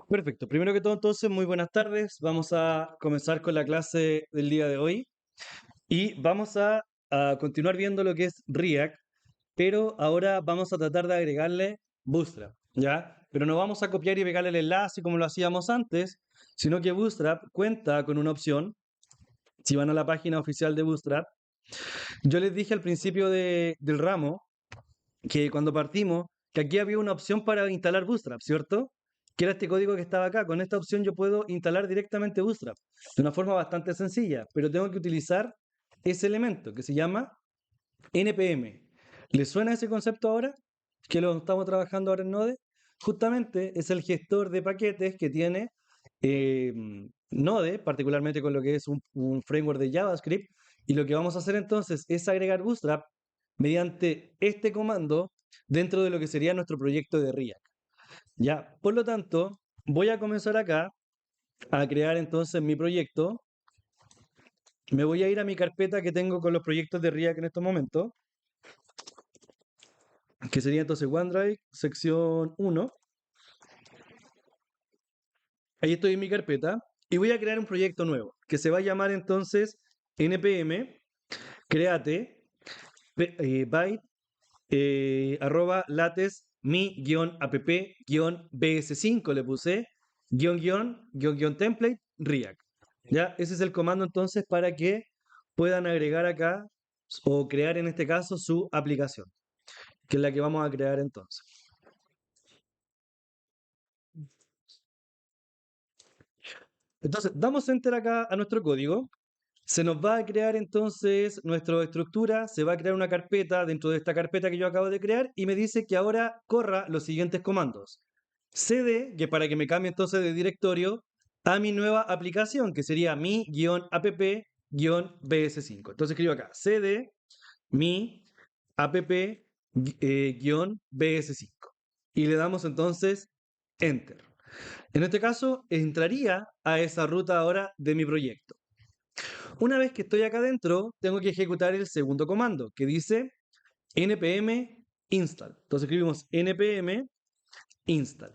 Perfecto. Primero que todo, entonces, muy buenas tardes. Vamos a comenzar con la clase del día de hoy y vamos a continuar viendo lo que es React, pero ahora vamos a tratar de agregarle Bootstrap, ¿ya? Pero no vamos a copiar y pegarle el enlace como lo hacíamos antes, sino que Bootstrap cuenta con una opción. Si van a la página oficial de Bootstrap, yo les dije al principio del ramo que cuando partimos, que aquí había una opción para instalar Bootstrap, ¿cierto? Que era este código que estaba acá. Con esta opción yo puedo instalar directamente Bootstrap de una forma bastante sencilla, pero tengo que utilizar ese elemento que se llama npm. ¿Les suena ese concepto ahora? Que lo estamos trabajando ahora en Node. Justamente es el gestor de paquetes que tiene eh, Node, particularmente con lo que es un framework de JavaScript. Y lo que vamos a hacer entonces es agregar Bootstrap mediante este comando dentro de lo que sería nuestro proyecto de React. Ya, por lo tanto, voy a comenzar acá a crear entonces mi proyecto. Me voy a ir a mi carpeta que tengo con los proyectos de React en estos momentos, que sería entonces OneDrive, sección 1. Ahí estoy en mi carpeta y voy a crear un proyecto nuevo que se va a llamar entonces npm create byte arroba mi app bs5 le puse template React. Ya, ese es el comando entonces para que puedan agregar acá o crear en este caso su aplicación, que es la que vamos a crear entonces. Entonces, damos enter acá a nuestro código. Se nos va a crear entonces nuestra estructura, se va a crear una carpeta dentro de esta carpeta que yo acabo de crear y me dice que ahora corra los siguientes comandos. cd, que para que me cambie entonces de directorio a mi nueva aplicación, que sería mi-app-bs5. Entonces escribo acá, cd mi app-bs5. Y le damos entonces enter. En este caso, entraría a esa ruta ahora de mi proyecto. Una vez que estoy acá adentro, tengo que ejecutar el segundo comando, que dice npm install. Entonces escribimos npm install.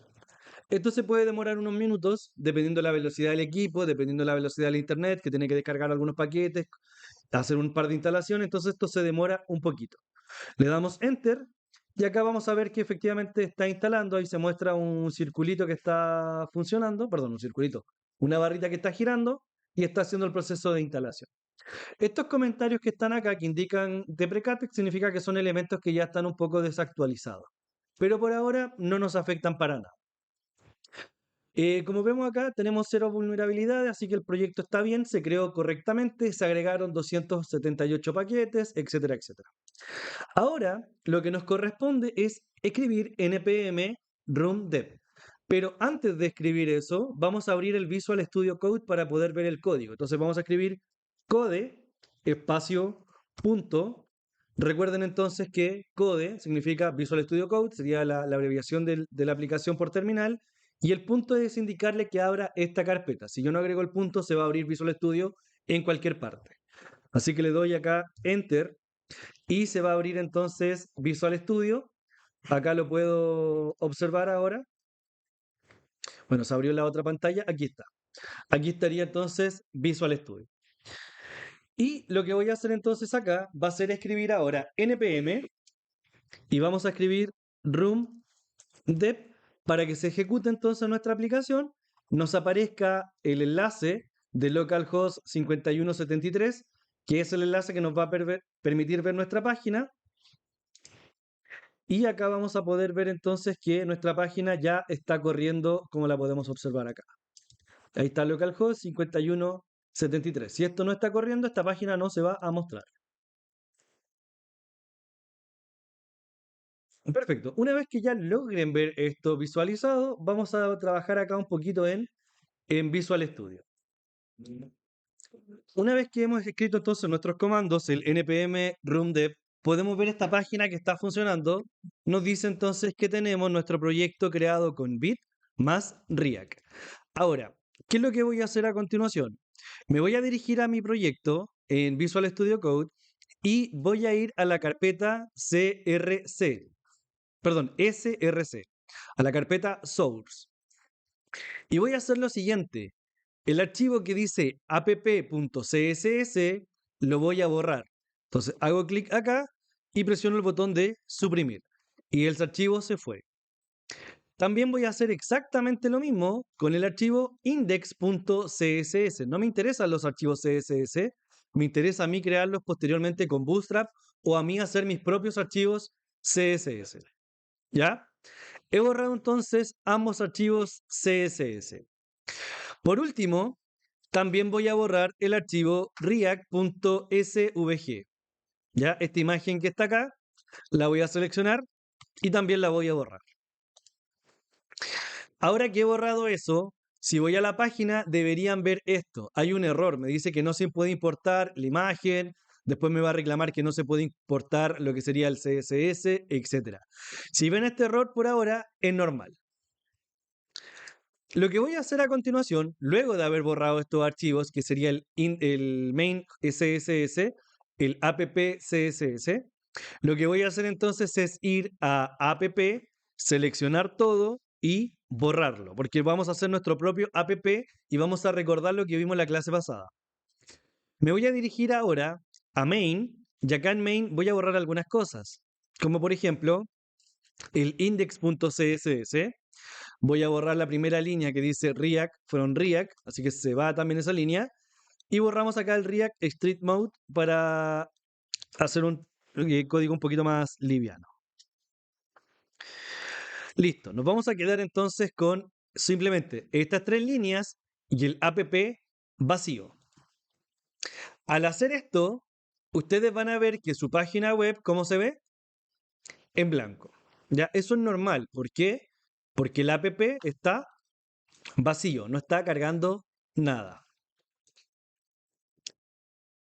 Esto se puede demorar unos minutos dependiendo de la velocidad del equipo, dependiendo de la velocidad del internet, que tiene que descargar algunos paquetes, hacer un par de instalaciones, entonces esto se demora un poquito. Le damos enter y acá vamos a ver que efectivamente está instalando, ahí se muestra un circulito que está funcionando, perdón, un circulito, una barrita que está girando y está haciendo el proceso de instalación. Estos comentarios que están acá, que indican deprecated, significa que son elementos que ya están un poco desactualizados. Pero por ahora no nos afectan para nada. Como vemos acá, tenemos cero vulnerabilidades, así que el proyecto está bien, se creó correctamente, se agregaron 278 paquetes, etcétera, etcétera. Ahora, lo que nos corresponde es escribir npm run dev. Pero antes de escribir eso, vamos a abrir el Visual Studio Code para poder ver el código. Entonces vamos a escribir code espacio punto. Recuerden entonces que code significa Visual Studio Code, sería la abreviación de la aplicación por terminal, y el punto es indicarle que abra esta carpeta. Si yo no agrego el punto, se va a abrir Visual Studio en cualquier parte. Así que le doy acá Enter y se va a abrir entonces Visual Studio. Acá lo puedo observar ahora. Bueno, se abrió la otra pantalla. Aquí está. Aquí estaría entonces Visual Studio. Y lo que voy a hacer entonces acá va a ser escribir ahora npm y vamos a escribir room dev para que se ejecute entonces nuestra aplicación, nos aparezca el enlace de localhost 5173, que es el enlace que nos va a permitir ver nuestra página. Y acá vamos a poder ver entonces que nuestra página ya está corriendo como la podemos observar acá. Ahí está localhost 5173. Si esto no está corriendo, esta página no se va a mostrar. Perfecto. Una vez que ya logren ver esto visualizado, vamos a trabajar acá un poquito en Visual Studio. Una vez que hemos escrito entonces nuestros comandos, el npm run dev, podemos ver esta página que está funcionando. Nos dice entonces que tenemos nuestro proyecto creado con Vite más React. Ahora, ¿qué es lo que voy a hacer a continuación? Me voy a dirigir a mi proyecto en Visual Studio Code y voy a ir a la carpeta CRC, perdón, SRC, a la carpeta Source. Y voy a hacer lo siguiente. El archivo que dice app.css lo voy a borrar. Entonces hago clic acá y presiono el botón de suprimir. Y el archivo se fue. También voy a hacer exactamente lo mismo con el archivo index.css. No me interesan los archivos CSS, me interesa a mí crearlos posteriormente con Bootstrap o a mí hacer mis propios archivos CSS. ¿Ya? He borrado entonces ambos archivos CSS. Por último, también voy a borrar el archivo react.svg. ¿Ya? Esta imagen que está acá, la voy a seleccionar y también la voy a borrar. Ahora que he borrado eso, si voy a la página, deberían ver esto. Hay un error, me dice que no se puede importar la imagen, después me va a reclamar que no se puede importar lo que sería el CSS, etc. Si ven este error por ahora, es normal. Lo que voy a hacer a continuación, luego de haber borrado estos archivos, que sería el main CSS, el app CSS, lo que voy a hacer entonces es ir a app, seleccionar todo y borrarlo, porque vamos a hacer nuestro propio app y vamos a recordar lo que vimos en la clase pasada. Me voy a dirigir ahora a main y acá en main voy a borrar algunas cosas, como por ejemplo el index.css. Voy a borrar la primera línea que dice React from React, así que se va también esa línea. Y borramos acá el React Street Mode para hacer un código un poquito más liviano. Listo, nos vamos a quedar entonces con simplemente estas tres líneas y el app vacío. Al hacer esto, ustedes van a ver que su página web, ¿cómo se ve? En blanco. Ya, eso es normal. ¿Por qué? Porque el app está vacío, no está cargando nada.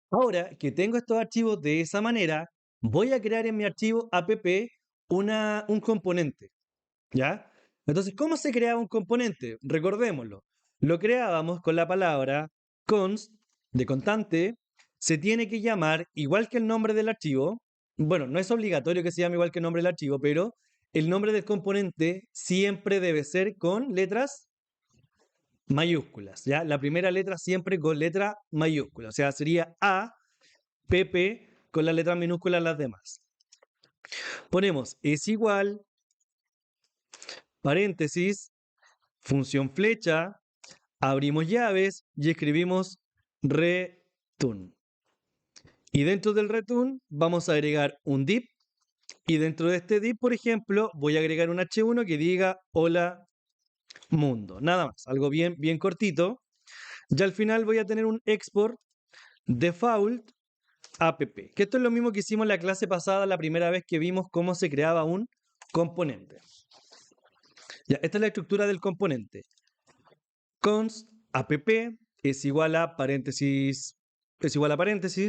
Ahora que tengo estos archivos de esa manera, voy a crear en mi archivo app un componente. ¿Ya? Entonces, ¿cómo se creaba un componente? Recordémoslo. Lo creábamos con la palabra const de constante. Se tiene que llamar igual que el nombre del archivo. Bueno, no es obligatorio que se llame igual que el nombre del archivo, pero el nombre del componente siempre debe ser con letras mayúsculas, ¿ya? La primera letra siempre con letra mayúscula, o sea, sería A, PP con las letras minúsculas las demás. Ponemos es igual, paréntesis, función flecha, abrimos llaves y escribimos return. Y dentro del return vamos a agregar un div y dentro de este div, por ejemplo, voy a agregar un H1 que diga hola mundo. Nada más, algo bien, bien cortito. Y al final voy a tener un export default app. Que esto es lo mismo que hicimos en la clase pasada, la primera vez que vimos cómo se creaba un componente. Ya, esta es la estructura del componente. Const app es igual a paréntesis,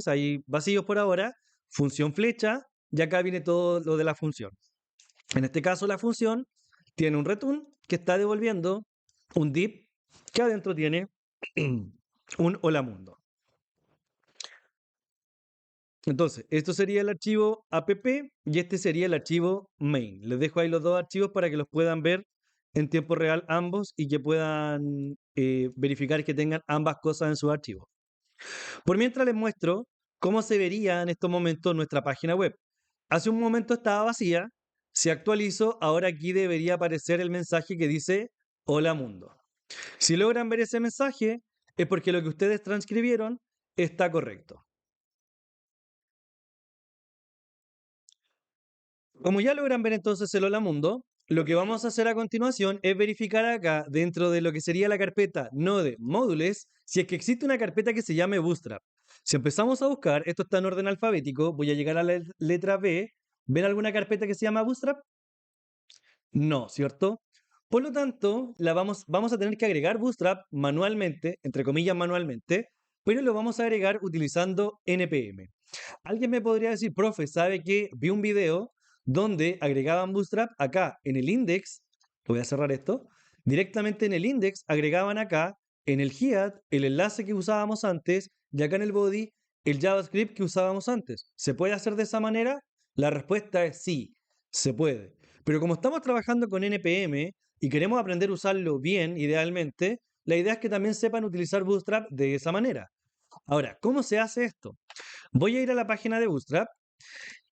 hay vacíos por ahora, función flecha, y acá viene todo lo de la función. En este caso, la función tiene un return que está devolviendo un div que adentro tiene un hola mundo. Entonces, esto sería el archivo app y este sería el archivo main. Les dejo ahí los dos archivos para que los puedan ver en tiempo real ambos y que puedan verificar que tengan ambas cosas en su archivo. Por mientras les muestro cómo se vería en estos momentos nuestra página web. Hace un momento estaba vacía, se actualizó, ahora aquí debería aparecer el mensaje que dice Hola mundo. Si logran ver ese mensaje, es porque lo que ustedes transcribieron está correcto. Como ya logran ver entonces el Hola Mundo, lo que vamos a hacer a continuación es verificar acá, dentro de lo que sería la carpeta Node Módulos, si es que existe una carpeta que se llame Bootstrap. Si empezamos a buscar, esto está en orden alfabético, voy a llegar a la letra B. ¿Ven alguna carpeta que se llama Bootstrap? No, ¿cierto? Por lo tanto, vamos a tener que agregar Bootstrap manualmente, entre comillas manualmente, pero lo vamos a agregar utilizando npm. Alguien me podría decir, profe, ¿sabe que vi un video donde agregaban Bootstrap acá en el index? Lo voy a cerrar esto. Directamente en el index agregaban acá en el head el enlace que usábamos antes y acá en el body el JavaScript que usábamos antes. ¿Se puede hacer de esa manera? La respuesta es sí, se puede. Pero como estamos trabajando con npm y queremos aprender a usarlo bien, idealmente, la idea es que también sepan utilizar Bootstrap de esa manera. Ahora, ¿cómo se hace esto? Voy a ir a la página de Bootstrap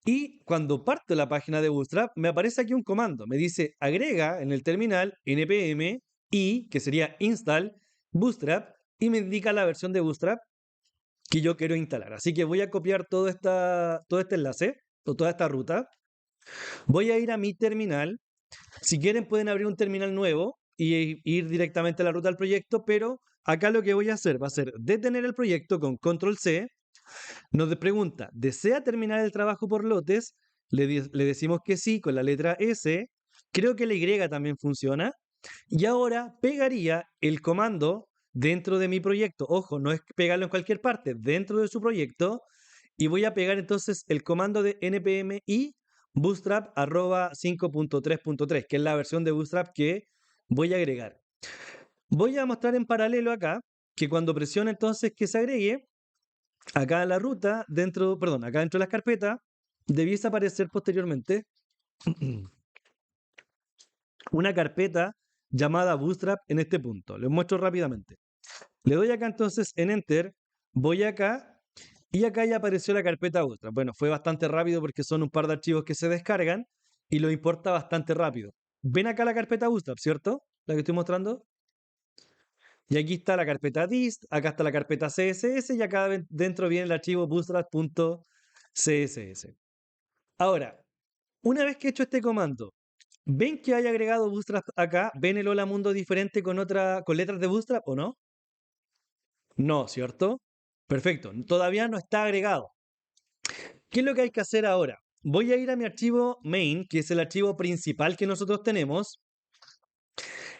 y cuando parto la página de Bootstrap me aparece aquí un comando. Me dice agrega en el terminal npm i, que sería install Bootstrap, y me indica la versión de Bootstrap que yo quiero instalar. Así que voy a copiar todo este enlace o toda esta ruta. Voy a ir a mi terminal. Si quieren pueden abrir un terminal nuevo y ir directamente a la ruta del proyecto, pero acá lo que voy a hacer va a ser detener el proyecto con control C. Nos pregunta, ¿desea terminar el trabajo por lotes? Le decimos que sí con la letra S. Creo que la Y también funciona. Y ahora pegaría el comando dentro de mi proyecto. Ojo, no es pegarlo en cualquier parte, dentro de su proyecto. Y voy a pegar entonces el comando de npm i bootstrap arroba 5.3.3, que es la versión de Bootstrap que voy a agregar. Voy a mostrar en paralelo acá que cuando presione entonces que se agregue, acá en la ruta, dentro, perdón, acá dentro de las carpetas, debiese aparecer posteriormente una carpeta llamada Bootstrap en este punto. Les muestro rápidamente. Le doy acá entonces en Enter, voy acá y acá ya apareció la carpeta Bootstrap. Bueno, fue bastante rápido porque son un par de archivos que se descargan y lo importa bastante rápido. Ven acá la carpeta Bootstrap, ¿cierto? La que estoy mostrando. Y aquí está la carpeta dist, acá está la carpeta CSS y acá dentro viene el archivo bootstrap.css. Ahora, una vez que he hecho este comando, ¿ven que hay agregado Bootstrap acá? ¿Ven el Hola Mundo diferente con letras de Bootstrap o no? No, ¿cierto? Perfecto, todavía no está agregado. ¿Qué es lo que hay que hacer ahora? Voy a ir a mi archivo main, que es el archivo principal que nosotros tenemos,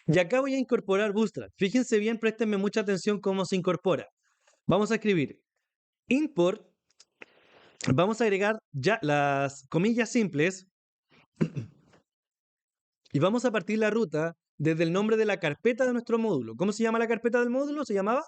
y acá voy a incorporar Bootstrap. Fíjense bien, préstenme mucha atención cómo se incorpora. Vamos a escribir import, vamos a agregar ya las comillas simples y vamos a partir la ruta desde el nombre de la carpeta de nuestro módulo. ¿Cómo se llama la carpeta del módulo? ¿Se llamaba?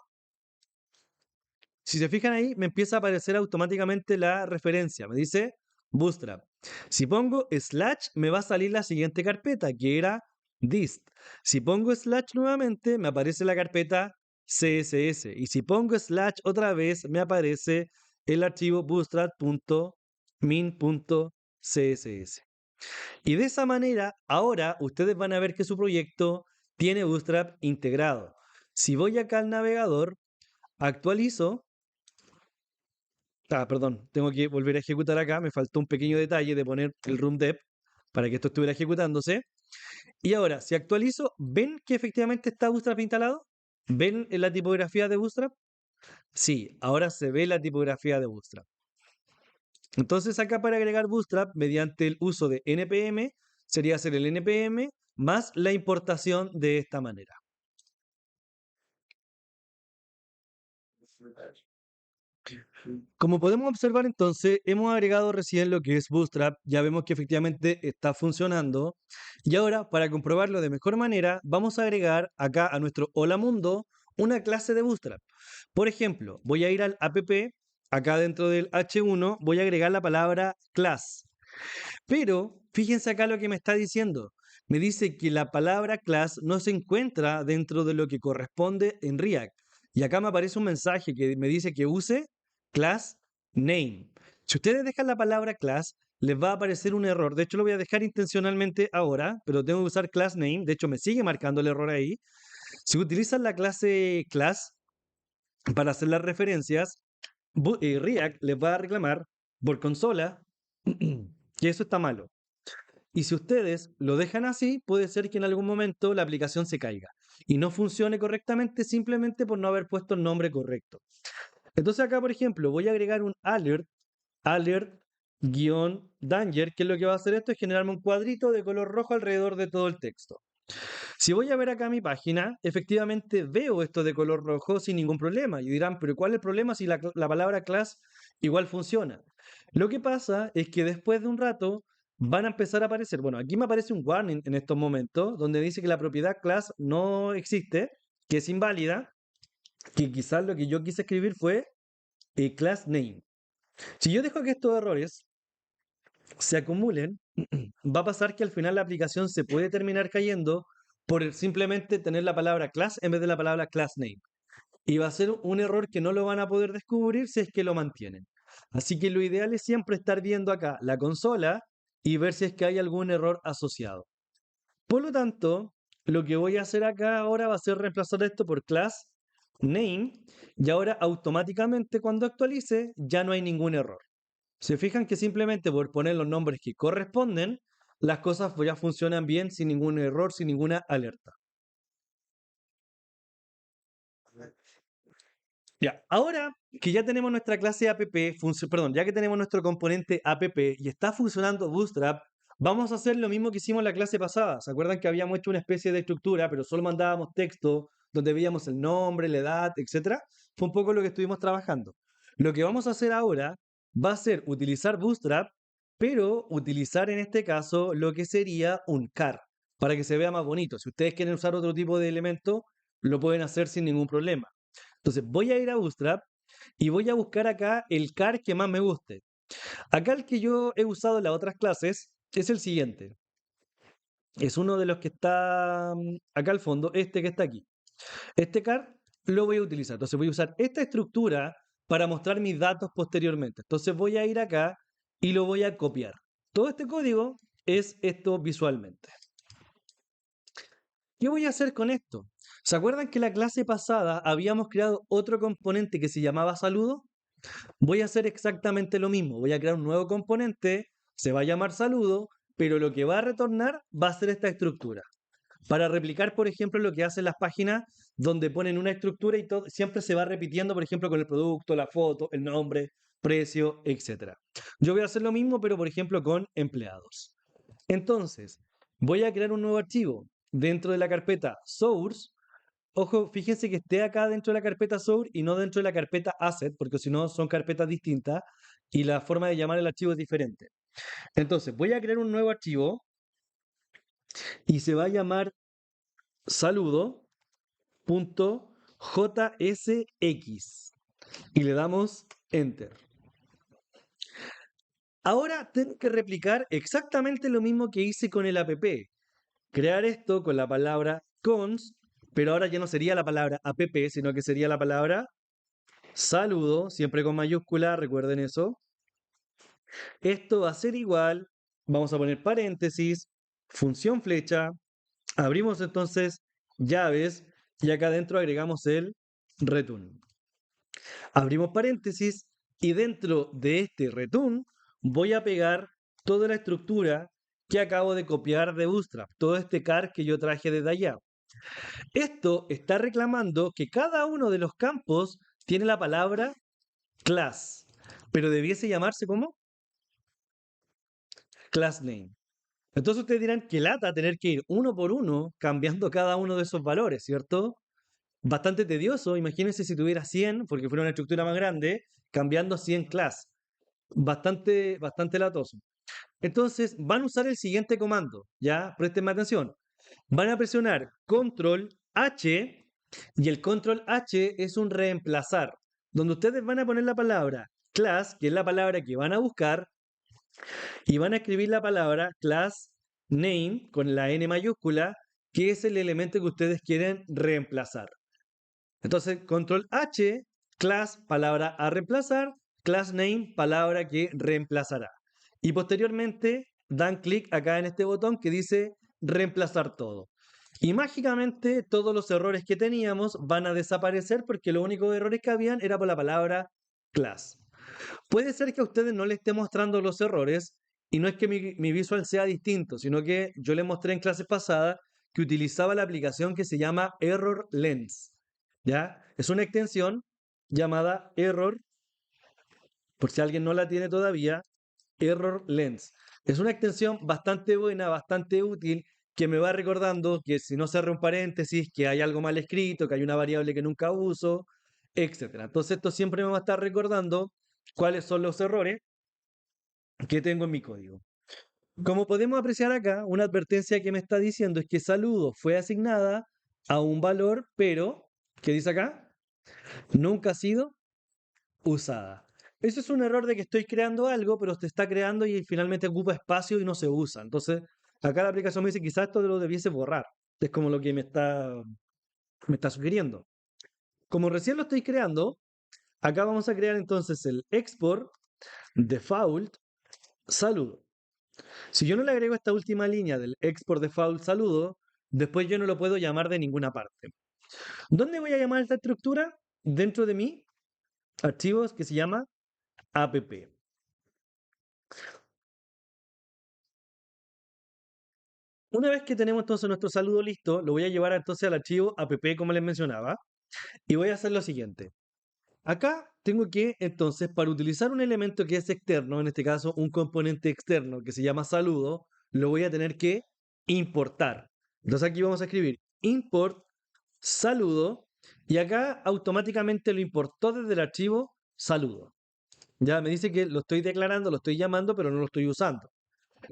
Si se fijan ahí, me empieza a aparecer automáticamente la referencia. Me dice Bootstrap. Si pongo slash, me va a salir la siguiente carpeta, que era dist. Si pongo slash nuevamente, me aparece la carpeta CSS. Y si pongo slash otra vez, me aparece el archivo bootstrap.min.css. Y de esa manera, ahora ustedes van a ver que su proyecto tiene Bootstrap integrado. Si voy acá al navegador, actualizo. Perdón, tengo que volver a ejecutar acá. Me faltó un pequeño detalle de poner el room dep para que esto estuviera ejecutándose. Y ahora, si actualizo, ¿ven que efectivamente está Bootstrap instalado? ¿Ven en la tipografía de Bootstrap? Sí, ahora se ve la tipografía de Bootstrap. Entonces acá para agregar Bootstrap mediante el uso de npm sería hacer el npm más la importación de esta manera. Como podemos observar entonces, hemos agregado recién lo que es Bootstrap, ya vemos que efectivamente está funcionando y ahora para comprobarlo de mejor manera vamos a agregar acá a nuestro Hola Mundo una clase de Bootstrap. Por ejemplo, voy a ir al app, acá dentro del H1 voy a agregar la palabra class, pero fíjense acá lo que me está diciendo. Me dice que la palabra class no se encuentra dentro de lo que corresponde en React. Y acá me aparece un mensaje que me dice que use class name. Si ustedes dejan la palabra class, les va a aparecer un error. De hecho, lo voy a dejar intencionalmente ahora, pero tengo que usar class name. De hecho, me sigue marcando el error ahí. Si utilizan la clase class para hacer las referencias, React les va a reclamar por consola que eso está malo. Y si ustedes lo dejan así, puede ser que en algún momento la aplicación se caiga y no funcione correctamente simplemente por no haber puesto el nombre correcto. Entonces acá, por ejemplo, voy a agregar un alert-danger, que es lo que va a hacer esto es generarme un cuadrito de color rojo alrededor de todo el texto. Si voy a ver acá mi página, efectivamente veo esto de color rojo sin ningún problema. Y dirán, pero ¿cuál es el problema si la palabra class igual funciona? Lo que pasa es que después de un rato van a empezar a aparecer, bueno, aquí me aparece un warning en estos momentos donde dice que la propiedad class no existe, que es inválida, que quizás lo que yo quise escribir fue class name. Si yo dejo que estos errores se acumulen, va a pasar que al final la aplicación se puede terminar cayendo por simplemente tener la palabra class en vez de la palabra class name. Y va a ser un error que no lo van a poder descubrir si es que lo mantienen. Así que lo ideal es siempre estar viendo acá la consola y ver si es que hay algún error asociado. Por lo tanto, lo que voy a hacer acá ahora va a ser reemplazar esto por class name y ahora automáticamente cuando actualice ya no hay ningún error. Se fijan que simplemente por poner los nombres que corresponden, las cosas ya funcionan bien sin ningún error, sin ninguna alerta. Ya, ahora que ya tenemos nuestra clase app, perdón, ya que tenemos nuestro componente app y está funcionando Bootstrap, vamos a hacer lo mismo que hicimos en la clase pasada. ¿Se acuerdan que habíamos hecho una especie de estructura, pero solo mandábamos texto donde veíamos el nombre, la edad, etcétera? Fue un poco lo que estuvimos trabajando. Lo que vamos a hacer ahora va a ser utilizar Bootstrap, pero utilizar en este caso lo que sería un car, para que se vea más bonito. Si ustedes quieren usar otro tipo de elemento, lo pueden hacer sin ningún problema. Entonces voy a ir a Bootstrap y voy a buscar acá el car que más me guste. Acá el que yo he usado en las otras clases es el siguiente. Es uno de los que está acá al fondo, este que está aquí. Este car lo voy a utilizar. Entonces voy a usar esta estructura para mostrar mis datos posteriormente. Entonces voy a ir acá y lo voy a copiar. Todo este código es esto visualmente. ¿Qué voy a hacer con esto? ¿Se acuerdan que la clase pasada habíamos creado otro componente que se llamaba saludo? Voy a hacer exactamente lo mismo. Voy a crear un nuevo componente, se va a llamar saludo, pero lo que va a retornar va a ser esta estructura. Para replicar, por ejemplo, lo que hacen las páginas donde ponen una estructura y todo, siempre se va repitiendo, por ejemplo, con el producto, la foto, el nombre, precio, etc. Yo voy a hacer lo mismo, pero por ejemplo con empleados. Entonces, voy a crear un nuevo archivo dentro de la carpeta source. Ojo, fíjense que esté acá dentro de la carpeta source y no dentro de la carpeta asset, porque si no son carpetas distintas y la forma de llamar el archivo es diferente. Entonces, voy a crear un nuevo archivo y se va a llamar saludo.jsx y le damos enter. Ahora tengo que replicar exactamente lo mismo que hice con el app. Crear esto con la palabra cons, pero ahora ya no sería la palabra app, sino que sería la palabra saludo, siempre con mayúscula, recuerden eso. Esto va a ser igual, vamos a poner paréntesis, función flecha, abrimos entonces llaves y acá adentro agregamos el return. Abrimos paréntesis y dentro de este return voy a pegar toda la estructura que acabo de copiar de Bootstrap, todo este car que yo traje desde allá. Esto está reclamando que cada uno de los campos tiene la palabra class, pero debiese llamarse como class name. Entonces ustedes dirán que lata tener que ir uno por uno cambiando cada uno de esos valores, ¿cierto? Bastante tedioso, imagínense si tuviera 100, porque fuera una estructura más grande, cambiando 100 class. Bastante latoso. Entonces van a usar el siguiente comando, ¿ya? Prestenme atención. Van a presionar Control H y el Control H es un reemplazar, donde ustedes van a poner la palabra class, que es la palabra que van a buscar, y van a escribir la palabra class name con la N mayúscula, que es el elemento que ustedes quieren reemplazar. Entonces, control H, class, palabra a reemplazar, class name, palabra que reemplazará. Y posteriormente dan clic acá en este botón que dice reemplazar todo. Y mágicamente todos los errores que teníamos van a desaparecer porque los únicos errores que habían era por la palabra class. Puede ser que a ustedes no les esté mostrando los errores y no es que mi visual sea distinto, sino que yo les mostré en clases pasadas que utilizaba la aplicación que se llama Error Lens. ¿Ya? Es una extensión llamada Error, por si alguien no la tiene todavía, Error Lens. Es una extensión bastante buena, bastante útil, que me va recordando que si no cerro un paréntesis, que hay algo mal escrito, que hay una variable que nunca uso, etcétera. Entonces esto siempre me va a estar recordando cuáles son los errores que tengo en mi código. Como podemos apreciar acá, una advertencia que me está diciendo es que saludo fue asignada a un valor, pero, ¿qué dice acá? Nunca ha sido usada. Eso es un error de que estoy creando algo, pero se está creando y finalmente ocupa espacio y no se usa. Entonces, acá la aplicación me dice quizás esto lo debiese borrar. Es como lo que me está sugiriendo. Como recién lo estoy creando, acá vamos a crear entonces el export default saludo. Si yo no le agrego esta última línea del export default saludo, después yo no lo puedo llamar de ninguna parte. ¿Dónde voy a llamar esta estructura? Dentro de mi archivos que se llama app. Una vez que tenemos entonces nuestro saludo listo, lo voy a llevar entonces al archivo app como les mencionaba y voy a hacer lo siguiente. Acá tengo que entonces para utilizar un elemento que es externo, en este caso un componente externo que se llama saludo, lo voy a tener que importar. Entonces aquí vamos a escribir import saludo y acá automáticamente lo importó desde el archivo saludo. Ya me dice que lo estoy declarando, lo estoy llamando, pero no lo estoy usando.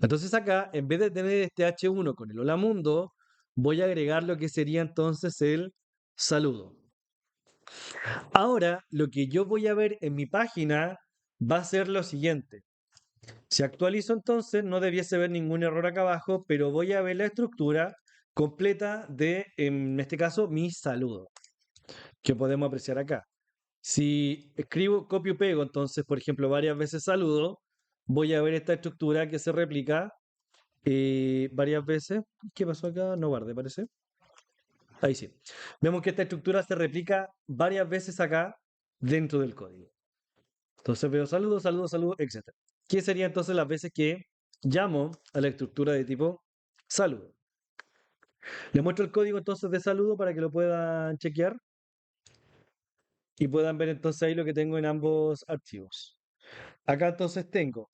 Entonces acá, en vez de tener este H1 con el hola mundo, voy a agregar lo que sería entonces el saludo. Ahora, lo que yo voy a ver en mi página va a ser lo siguiente. Si actualizo entonces, no debiese ver ningún error acá abajo, pero voy a ver la estructura completa de, en este caso, mi saludo, que podemos apreciar acá. Si escribo, copio, pego, entonces, por ejemplo, varias veces saludo, voy a ver esta estructura que se replica varias veces. ¿Qué pasó acá? No guardé, parece. Ahí sí. Vemos que esta estructura se replica varias veces acá dentro del código. Entonces veo saludo, saludo, saludo, etc. ¿Qué serían entonces las veces que llamo a la estructura de tipo saludo? Les muestro el código entonces de saludo para que lo puedan chequear y puedan ver entonces ahí lo que tengo en ambos archivos. Acá entonces tengo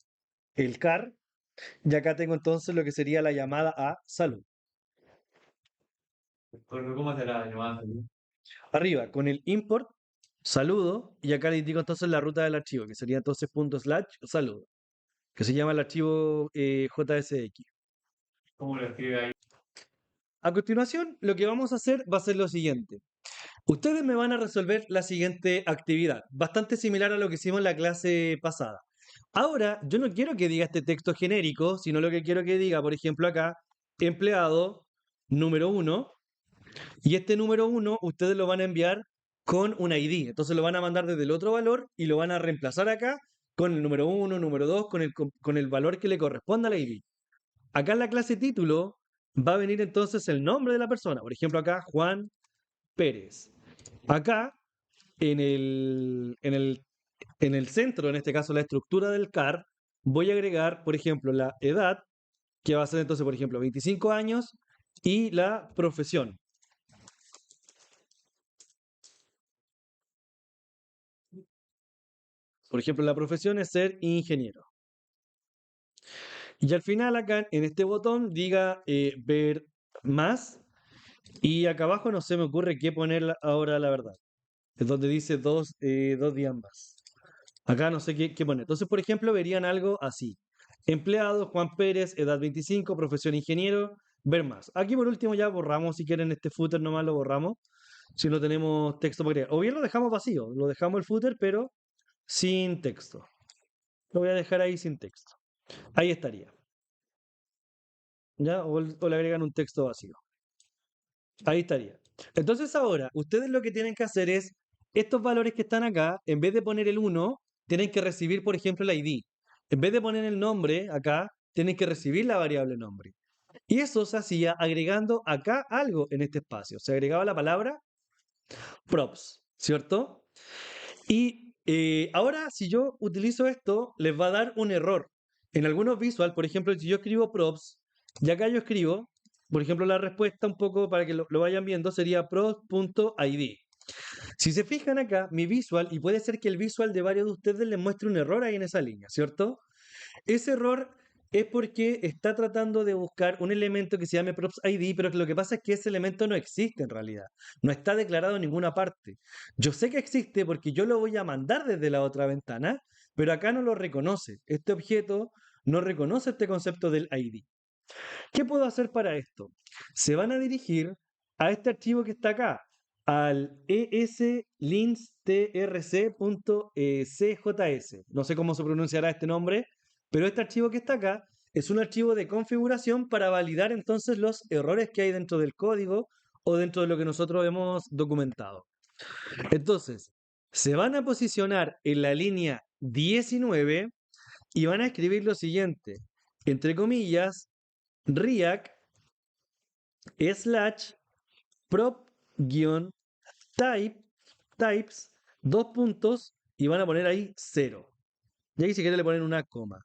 el car y acá tengo entonces lo que sería la llamada a salud. Porque ¿cómo será la llamada? Arriba con el import saludo y acá le indico entonces la ruta del archivo, que sería entonces punto slash saludo, que se llama el archivo JSX. ¿Cómo lo escribe ahí? A continuación, lo que vamos a hacer va a ser lo siguiente. Ustedes me van a resolver la siguiente actividad, bastante similar a lo que hicimos en la clase pasada. Ahora, yo no quiero que diga este texto genérico, sino lo que quiero que diga, por ejemplo, acá, empleado número uno. Y este número uno ustedes lo van a enviar con un ID. Entonces lo van a mandar desde el otro valor y lo van a reemplazar acá con el número uno, número 2, con el valor que le corresponda al ID. Acá en la clase título va a venir entonces el nombre de la persona. Por ejemplo, acá Juan Pérez. Acá en el centro, en este caso la estructura del CAR, voy a agregar, por ejemplo, la edad, que va a ser entonces, por ejemplo, 25 años, y la profesión. Por ejemplo, la profesión es ser ingeniero. Y al final acá en este botón diga ver más y acá abajo no se me ocurre qué poner ahora la verdad. Es donde dice dos días más. Acá no sé qué poner. Entonces, por ejemplo, verían algo así. Empleado, Juan Pérez, edad 25, profesión ingeniero, ver más. Aquí por último ya borramos, si quieren este footer nomás lo borramos, si no tenemos texto para crear. O bien lo dejamos vacío, lo dejamos el footer pero sin texto. Lo voy a dejar ahí sin texto. Ahí estaría. ¿Ya? O le agregan un texto vacío. Ahí estaría. Entonces ahora, ustedes lo que tienen que hacer es, estos valores que están acá, en vez de poner el uno tienen que recibir, por ejemplo, el ID. En vez de poner el nombre acá, tienen que recibir la variable nombre. Y eso se hacía agregando acá algo en este espacio. Se agregaba la palabra props, ¿cierto? Y ahora, si yo utilizo esto, les va a dar un error. En algunos visual, por ejemplo, si yo escribo props, y acá yo escribo, por ejemplo, la respuesta un poco para que lo vayan viendo sería props.id. Si se fijan acá, mi visual, y puede ser que el visual de varios de ustedes les muestre un error ahí en esa línea, ¿cierto? Ese error es porque está tratando de buscar un elemento que se llame props ID, pero que lo que pasa es que ese elemento no existe en realidad. No está declarado en ninguna parte. Yo sé que existe porque yo lo voy a mandar desde la otra ventana, pero acá no lo reconoce. Este objeto no reconoce este concepto del ID. ¿Qué puedo hacer para esto? Se van a dirigir a este archivo que está acá, al eslinstrc.cjs. No sé cómo se pronunciará este nombre, pero este archivo que está acá es un archivo de configuración para validar entonces los errores que hay dentro del código o dentro de lo que nosotros hemos documentado. Entonces, se van a posicionar en la línea 19 y van a escribir lo siguiente, entre comillas, React slash prop-type, types, dos puntos, y van a poner ahí 0. Y ahí si quieren le ponen una coma.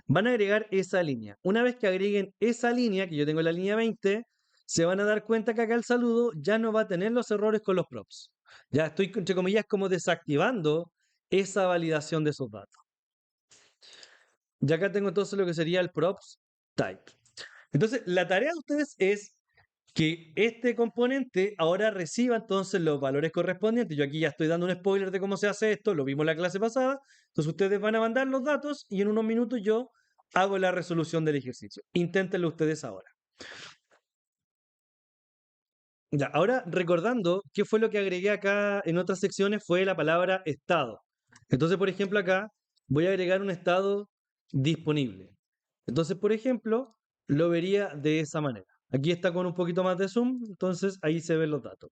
Van a agregar esa línea. Una vez que agreguen esa línea, que yo tengo en la línea 20, se van a dar cuenta que acá el saludo ya no va a tener los errores con los props. Ya estoy, entre comillas, como desactivando esa validación de esos datos. Ya acá tengo entonces lo que sería el props type. Entonces, la tarea de ustedes es que este componente ahora reciba entonces los valores correspondientes. Yo aquí ya estoy dando un spoiler de cómo se hace esto, lo vimos en la clase pasada. Entonces ustedes van a mandar los datos y en unos minutos yo hago la resolución del ejercicio. Inténtenlo ustedes ahora. Ya, ahora recordando qué fue lo que agregué acá en otras secciones fue la palabra estado. Entonces, por ejemplo, acá voy a agregar un estado disponible. Entonces, por ejemplo, lo vería de esa manera. Aquí está con un poquito más de zoom, entonces ahí se ven los datos.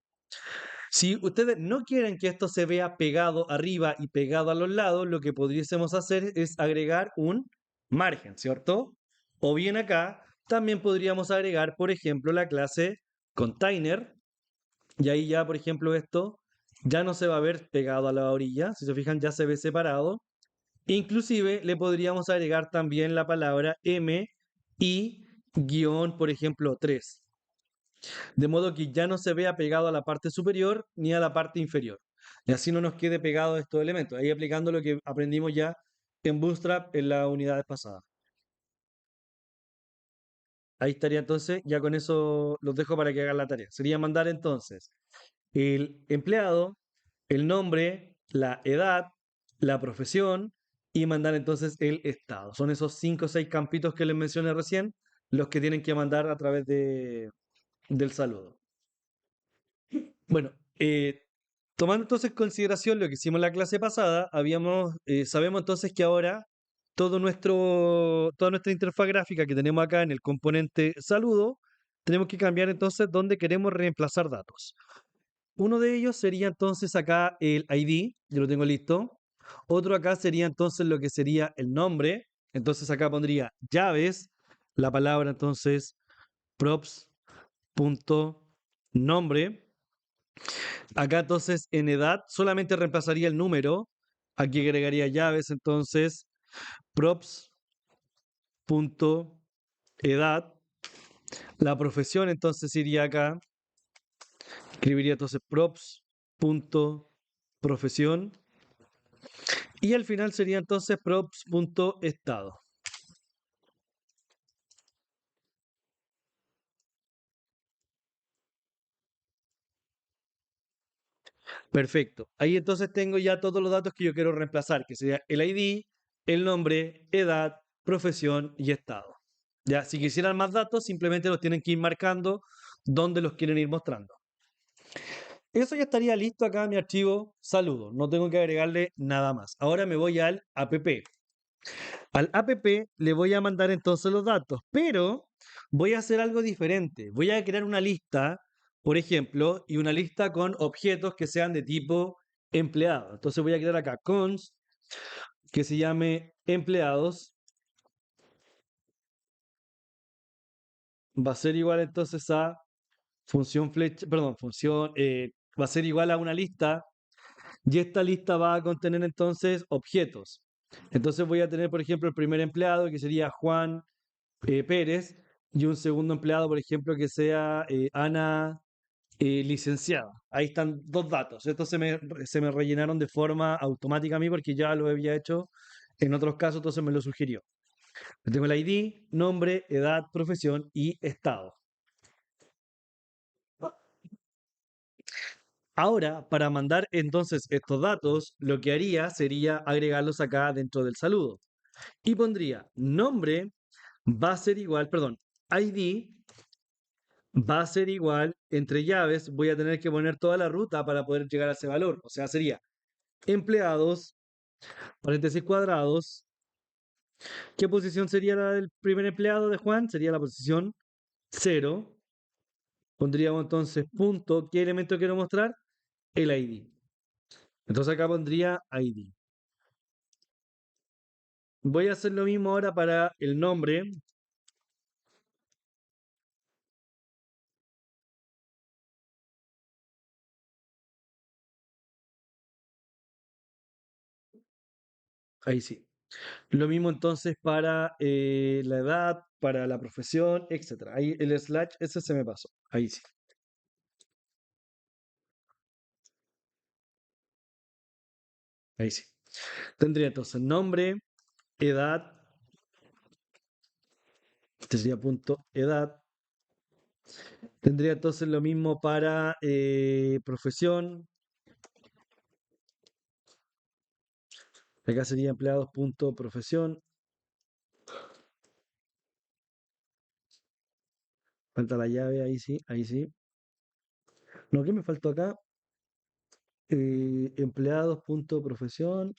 Si ustedes no quieren que esto se vea pegado arriba y pegado a los lados, lo que podríamos hacer es agregar un margen, ¿cierto? O bien acá también podríamos agregar, por ejemplo, la clase container, y ahí ya, por ejemplo, esto ya no se va a ver pegado a la orilla, si se fijan ya se ve separado. Inclusive le podríamos agregar también la palabra m y guión, por ejemplo, 3 de modo que ya no se vea pegado a la parte superior ni a la parte inferior. Y así no nos quede pegado estos elementos. Ahí aplicando lo que aprendimos ya en Bootstrap en las unidades pasadas. Ahí estaría entonces, ya con eso los dejo para que hagan la tarea. Sería mandar entonces el empleado, el nombre, la edad, la profesión y mandar entonces el estado. Son esos 5 o 6 campitos que les mencioné recién los que tienen que mandar a través del saludo. Bueno, tomando entonces en consideración lo que hicimos en la clase pasada, sabemos entonces que ahora toda nuestra interfaz gráfica que tenemos acá en el componente saludo, tenemos que cambiar entonces dónde queremos reemplazar datos. Uno de ellos sería entonces acá el ID, yo lo tengo listo. Otro acá sería entonces lo que sería el nombre. Entonces acá pondría llaves, la palabra entonces props.nombre. Acá entonces en edad solamente reemplazaría el número. Aquí agregaría llaves, entonces props.edad. La profesión entonces iría acá. Escribiría entonces props.profesión. Y al final sería entonces props.estado. Perfecto. Ahí entonces tengo ya todos los datos que yo quiero reemplazar, que sería el ID, el nombre, edad, profesión y estado. Ya, si quisieran más datos, simplemente los tienen que ir marcando donde los quieren ir mostrando. Eso ya estaría listo acá en mi archivo saludo. No tengo que agregarle nada más. Ahora me voy al app. Al app le voy a mandar entonces los datos, pero voy a hacer algo diferente. Voy a crear una lista, por ejemplo, y una lista con objetos que sean de tipo empleado. Entonces voy a crear acá const que se llame empleados. Va a ser igual entonces a función flecha, perdón, va a ser igual a una lista y esta lista va a contener entonces objetos. Entonces voy a tener, por ejemplo, el primer empleado que sería Juan Pérez y un segundo empleado, por ejemplo, que sea Ana licenciada. Ahí están dos datos. Estos se me rellenaron de forma automática a mí porque ya lo había hecho en otros casos, entonces me lo sugirió. Tengo el ID, nombre, edad, profesión y estado. Ahora, para mandar entonces estos datos, lo que haría sería agregarlos acá dentro del saludo. Y pondría nombre va a ser igual, perdón, ID va a ser igual entre llaves. Voy a tener que poner toda la ruta para poder llegar a ese valor. O sea, sería empleados, paréntesis cuadrados, ¿Qué posición sería la del primer empleado de Juan? Sería la posición cero. Pondríamos entonces punto. ¿Qué elemento quiero mostrar? El ID. Entonces acá pondría ID. Voy a hacer lo mismo ahora para el nombre. Ahí sí. Lo mismo entonces para la edad, para la profesión, etcétera. Ahí el slash, ese se me pasó. Ahí sí. Ahí sí. Tendría entonces nombre, edad, este sería punto edad. Tendría entonces lo mismo para profesión. Acá sería empleados punto profesión. Falta la llave, ahí sí, ahí sí. No, ¿qué me faltó acá? Empleados punto profesión.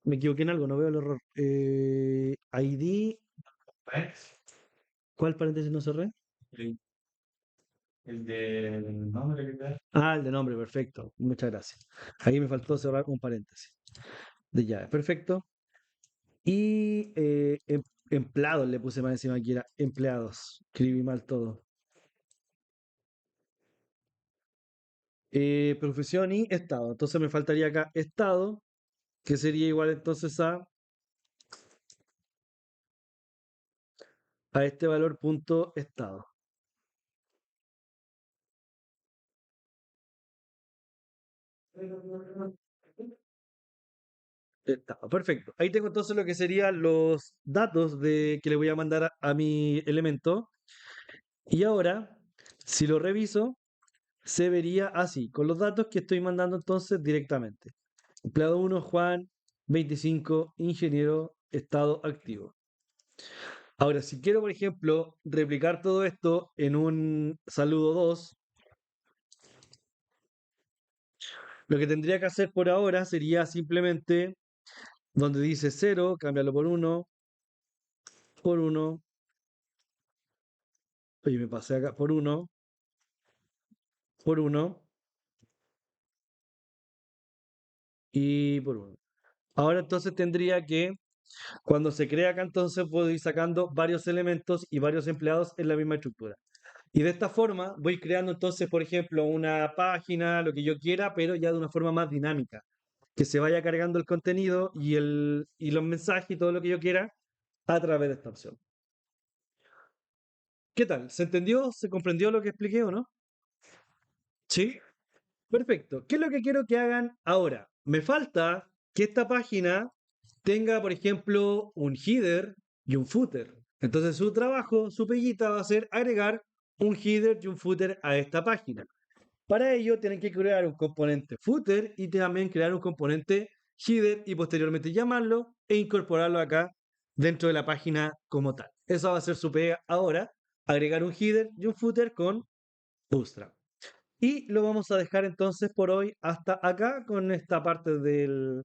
Me equivoqué en algo, no veo el error. ID, ¿Eh? ¿cuál paréntesis no cerré? El, el del nombre que te Ah, el de nombre, perfecto. Muchas gracias. Ahí me faltó cerrar un paréntesis. De llave, perfecto. Y empleados le puse más encima aquí, era empleados. Escribí mal todo. Profesión y estado. Entonces me faltaría acá estado, que sería igual entonces a este valor punto estado. Estado, perfecto. Ahí tengo entonces lo que serían los datos de que le voy a mandar a mi elemento. Y ahora, si lo reviso, se vería así, con los datos que estoy mandando entonces directamente. Empleado uno Juan, 25, ingeniero, estado activo. Ahora, si quiero, por ejemplo, replicar todo esto en un saludo 2, lo que tendría que hacer por ahora sería simplemente, donde dice cero, cambiarlo por uno, oye, me pasé acá, por uno y por uno. Ahora entonces tendría que, cuando se crea acá, entonces puedo ir sacando varios elementos y varios empleados en la misma estructura. Y de esta forma voy creando entonces, por ejemplo, una página, lo que yo quiera, pero ya de una forma más dinámica, que se vaya cargando el contenido y los mensajes y todo lo que yo quiera a través de esta opción. ¿Qué tal? ¿Se entendió? ¿Se comprendió lo que expliqué o no? Sí. Perfecto. ¿Qué es lo que quiero que hagan ahora? Me falta que esta página tenga, por ejemplo, un header y un footer. Entonces su trabajo, su peguita va a ser agregar un header y un footer a esta página. Para ello tienen que crear un componente footer y también crear un componente header y posteriormente llamarlo e incorporarlo acá dentro de la página como tal. Eso va a ser su pega ahora, agregar un header y un footer con Bootstrap. Y lo vamos a dejar entonces por hoy hasta acá con esta parte del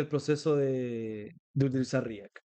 proceso de utilizar React.